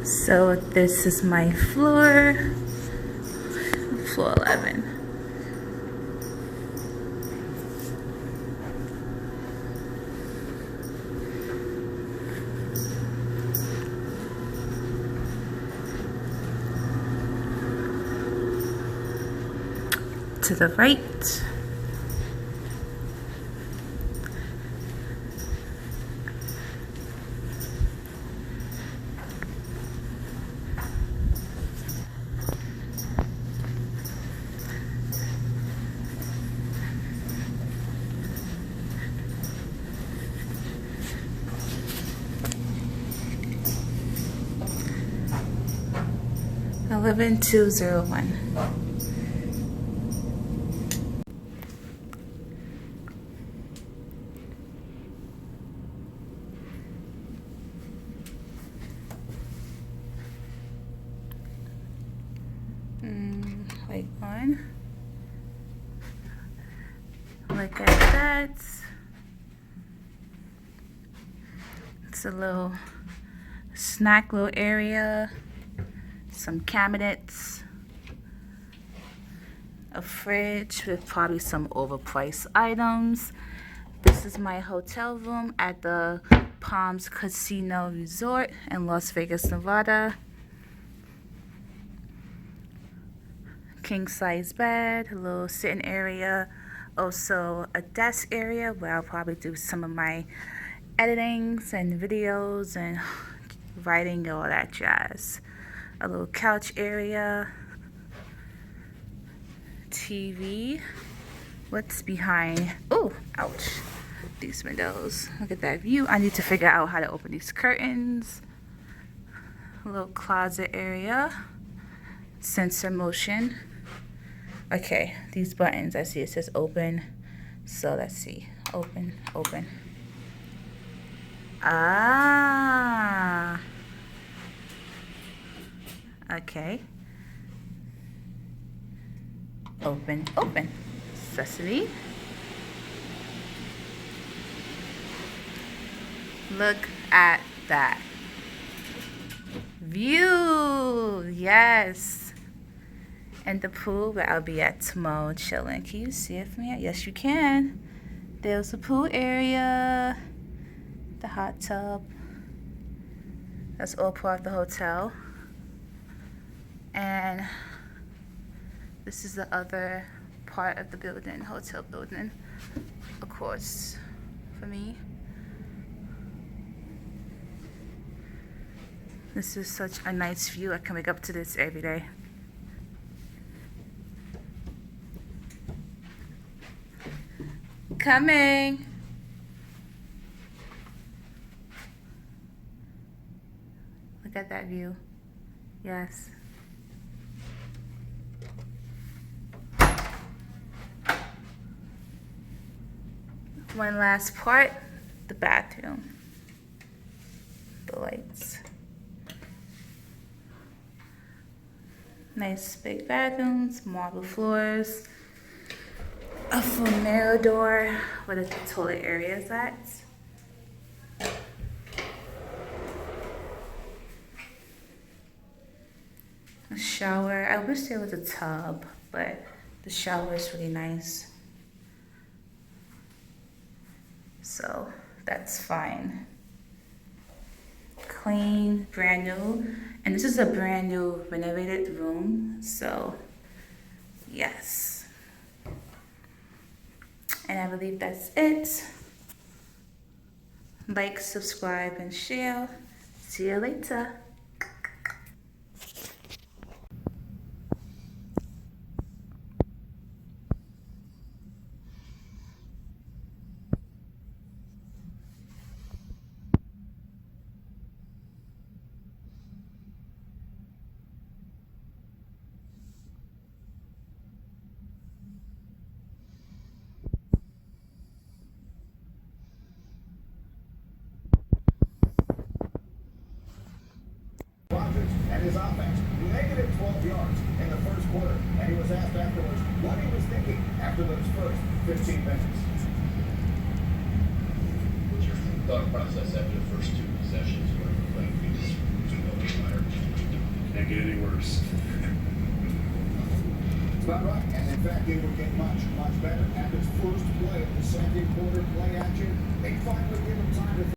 So this is my floor 11. To the right. Eleven two 01. Wait on. Look at that. It's a little snack little area. Some cabinets. A fridge with probably some overpriced items. This is my hotel room at the Palms Casino Resort in Las Vegas, Nevada. King size bed, a little sitting area, also a desk area where I'll probably do some of my editings and videos and writing, all that jazz. A little couch area, TV. What's behind? Oh, ouch. These windows. Look at that view. I need to figure out how to open these curtains. A little closet area. Sensor motion. Okay, these buttons, I see it says open. So let's see. Open, open. Ah. Okay. Open, open. Sesame. Look at that view. Yes. And the pool where I'll be at tomorrow chilling. Can you see it from here? Yes, you can. There's the pool area. The hot tub. That's all part of the hotel. And this is the other part of the building, hotel building, of course, for me. This is such a nice view. I can wake up to this every day. Coming. Look at that view. Yes. One last part, the bathroom. The lights. Nice big bathrooms, marble floors. A full mirror door where the toilet area is at. A shower. I wish there was a tub, but the shower is really nice. So that's fine. Clean, brand new. And this is a brand new renovated room. So yes. And I believe that's it. Like, subscribe, and share. See you later. His offense, negative 12 yards in the first quarter, and he was asked afterwards what he was thinking after those first 15 minutes. What's your thought process after the first two possessions where you played? first. It's about right. And in fact, it would get much better. After his first play of the second quarter play action, they finally give him time to